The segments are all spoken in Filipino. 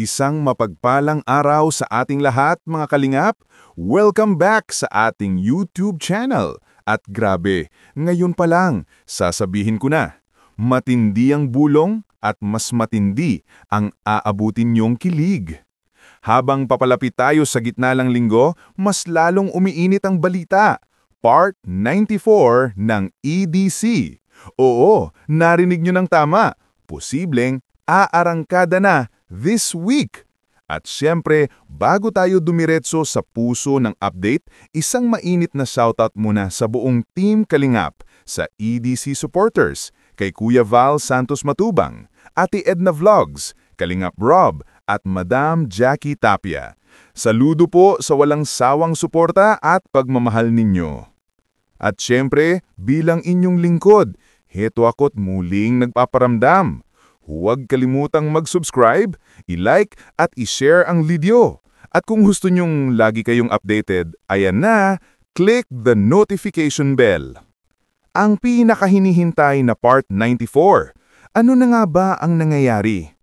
Isang mapagpalang araw sa ating lahat mga kalingap. Welcome back sa ating YouTube channel. At grabe, ngayon pa lang, sasabihin ko na, matindi ang bulong at mas matindi ang aabutin niyong kilig. Habang papalapit tayo sa gitna ng linggo, mas lalong umiinit ang balita. Part 94 ng EDC. Oo, narinig niyo ng tama. Posibleng aarangkada na this week. At siyempre, bago tayo dumiretso sa puso ng update, isang mainit na shoutout muna sa buong Team Kalingap, sa EDC supporters, kay Kuya Val Santos Matubang, Ate Edna Vlogs, Kalingap Rob, at Madam Jackie Tapia. Saludo po sa walang sawang suporta at pagmamahal ninyo. At siyempre, bilang inyong lingkod, heto ako't muling nagpaparamdam. Huwag kalimutang mag-subscribe, i-like at i-share ang video. At kung gusto nyong lagi kayong updated, ayan na, click the notification bell. Ang pinakahinihintay na Part 94. Ano na nga ba ang nangyayari?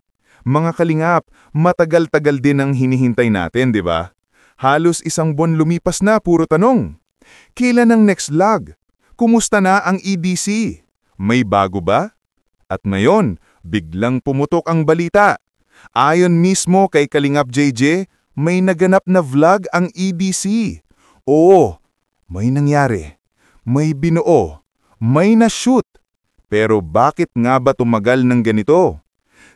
Mga kalingap, matagal-tagal din ang hinihintay natin, di ba? Halos isang buwan lumipas na, puro tanong. Kailan ang next vlog? Kumusta na ang EDC? May bago ba? At ngayon, biglang pumutok ang balita. Ayon mismo kay Kalingap JJ, may naganap na vlog ang EDC. Oo, may nangyari. May binuo. May na-shoot. Pero bakit nga ba tumagal ng ganito?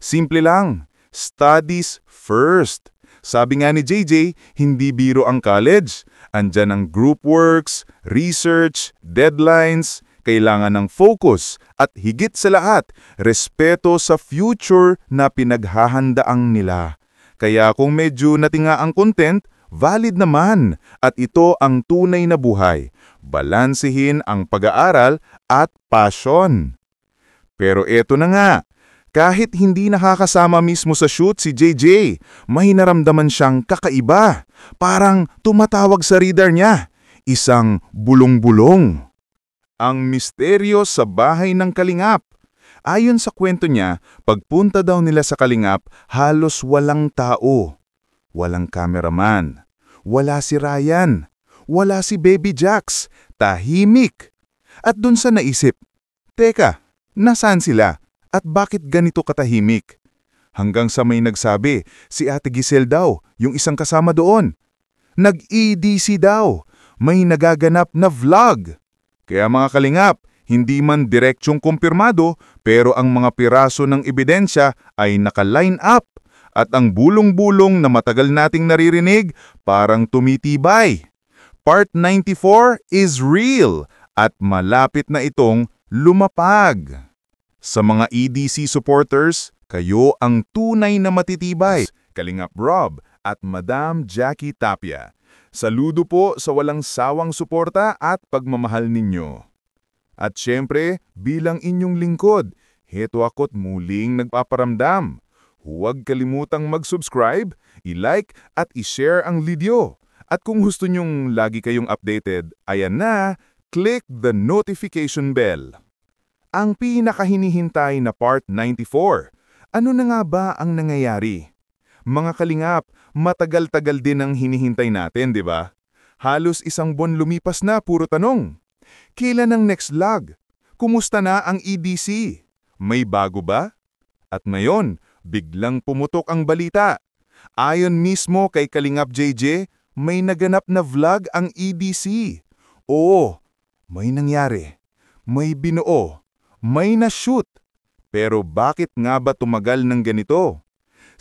Simple lang, studies first. Sabi nga ni JJ, hindi biro ang college. Andyan ang group works, research, deadlines, kailangan ng focus at higit sa lahat, respeto sa future na pinaghahandaang nila. Kaya kung medyo natinga ang content, valid naman at ito ang tunay na buhay. Balansehin ang pag-aaral at passion. Pero eto na nga, kahit hindi nakakasama mismo sa shoot si JJ, may naramdaman siyang kakaiba. Parang tumatawag sa radar niya. Isang bulong-bulong. Ang misteryo sa bahay ng Kalingap. Ayon sa kwento niya, pagpunta daw nila sa Kalingap, halos walang tao. Walang cameraman. Wala si Ryan. Wala si Baby Jax. Tahimik. At dun sa naisip, teka, nasaan sila? At bakit ganito katahimik? Hanggang sa may nagsabi, si Ate Giselle daw, yung isang kasama doon. Nag-EDC daw, may nagaganap na vlog. Kaya mga kalingap, hindi man direksyong kumpirmado, pero ang mga piraso ng ebidensya ay naka-line up. At ang bulong-bulong na matagal nating naririnig, parang tumitibay. Part 94 is real at malapit na itong lumapag. Sa mga EDC supporters, kayo ang tunay na matitibay. Kalingap Rob at Madam Jackie Tapia. Saludo po sa walang sawang suporta at pagmamahal ninyo. At syempre, bilang inyong lingkod, heto ako't muling nagpaparamdam. Huwag kalimutang mag-subscribe, i-like at i-share ang video. At kung gusto nyong lagi kayong updated, ayan na, click the notification bell. Ang pinakahinihintay na Part 94. Ano na nga ba ang nangyayari? Mga kalingap, matagal-tagal din ang hinihintay natin, di ba? Halos isang buwan lumipas na, puro tanong. Kailan ang next vlog? Kumusta na ang EDC? May bago ba? At ngayon, biglang pumutok ang balita. Ayon mismo kay Kalingap JJ, may naganap na vlog ang EDC. Oo, may nangyari. May binuo. May na-shoot. Pero bakit nga ba tumagal ng ganito?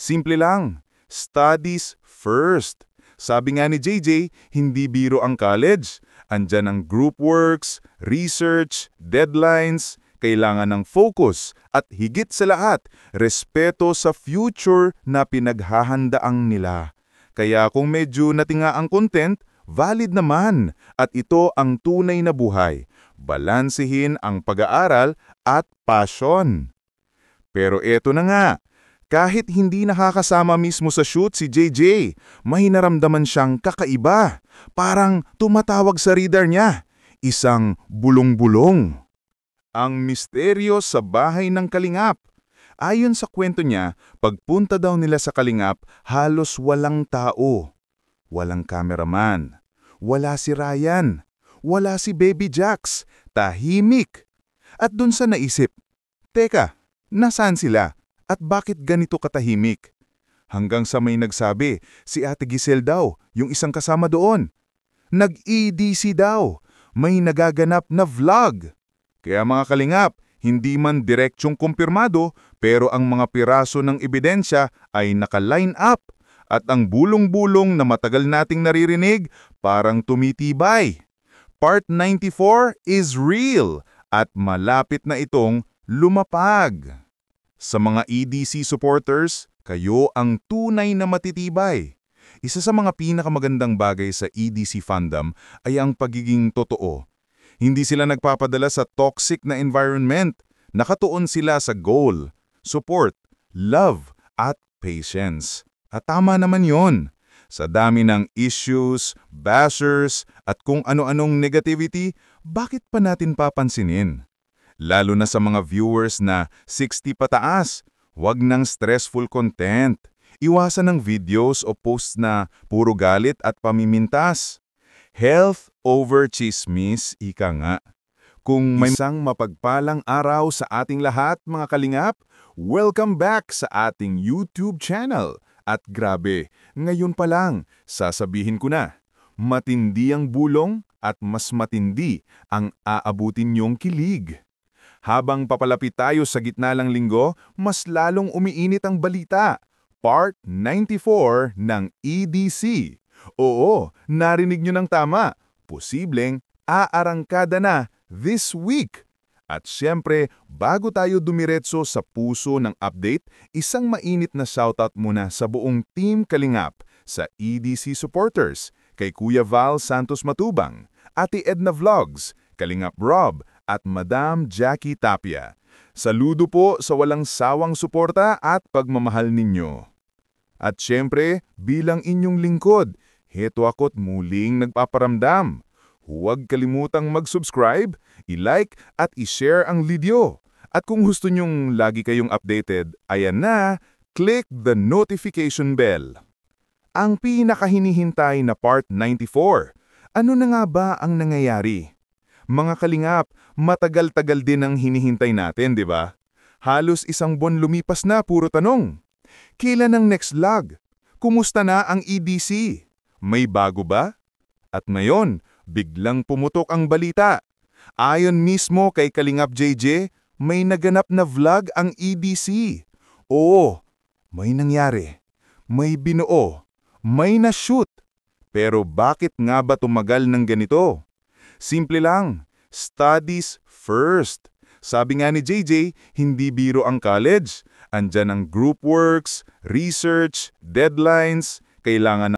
Simple lang, studies first. Sabi nga ni JJ, hindi biro ang college. Andyan ang group works, research, deadlines, kailangan ng focus at higit sa lahat, respeto sa future na pinaghahandaang nila. Kaya kung medyo natinga ang content, valid naman at ito ang tunay na buhay. Balansehin ang pag-aaral at passion. Pero eto na nga, kahit hindi nakakasama mismo sa shoot si JJ, may naramdaman siyang kakaiba. Parang tumatawag sa radar niya. Isang bulong-bulong. Ang misteryo sa bahay ng Kalingap. Ayon sa kwento niya, pagpunta daw nila sa Kalingap, halos walang tao. Walang cameraman. Wala si Ryan. Wala si Baby Jax. Tahimik. At dun sa naisip, teka, nasaan sila? At bakit ganito katahimik? Hanggang sa may nagsabi, si Ate Giselle daw, yung isang kasama doon. Nag-EDC daw. May nagaganap na vlog. Kaya mga Kalingap, hindi man direksyong kumpirmado, pero ang mga piraso ng ebidensya ay naka-line up. At ang bulong-bulong na matagal nating naririnig, parang tumitibay. Part 94 is real at malapit na itong lumapag. Sa mga EDC supporters, kayo ang tunay na matitibay. Isa sa mga pinakamagandang bagay sa EDC fandom ay ang pagiging totoo. Hindi sila nagpapadala sa toxic na environment. Nakatuon sila sa goal, support, love, at patience. At tama naman yon. Sa dami ng issues, bashers, at kung ano-anong negativity, bakit pa natin papansinin? Lalo na sa mga viewers na 60 pataas, wag ng stressful content. Iwasan ng videos o posts na puro galit at pamimintas. Health over chismis, ika nga. Kung may isang mapagpalang araw sa ating lahat, mga Kalingap, welcome back sa ating YouTube channel. At grabe, ngayon pa lang, sasabihin ko na, matindi ang bulong at mas matindi ang aabutin niyong kilig. Habang papalapit tayo sa gitna ng linggo, mas lalong umiinit ang balita. Part 94 ng EDC. Oo, narinig niyo ng tama. Posibleng aarangkada na this week. At siyempre, bago tayo dumiretso sa puso ng update, isang mainit na shoutout muna sa buong Team Kalingap, sa EDC supporters, kay Kuya Val Santos Matubang, Ate Edna Vlogs, Kalingap Rob, at Madam Jackie Tapia. Saludo po sa walang sawang suporta at pagmamahal ninyo. At siyempre, bilang inyong lingkod, heto ako't muling nagpaparamdam. Huwag kalimutang mag-subscribe, i-like at i-share ang video. At kung gusto nyong lagi kayong updated, ayan na, click the notification bell. Ang pinakahinihintay na Part 94. Ano na nga ba ang nangyayari? Mga Kalingap, matagal-tagal din ang hinihintay natin, di ba? Halos isang buwan lumipas na, puro tanong. Kailan ang next vlog? Kumusta na ang EDC? May bago ba? At ngayon, biglang pumutok ang balita. Ayon mismo kay Kalingap JJ, may naganap na vlog ang EDC. Oo, may nangyari. May binuo. May na-shoot. Pero bakit nga ba tumagal ng ganito? Simple lang, studies first. Sabi nga ni JJ, hindi biro ang college. Andyan ang group works, research, deadlines, kailangan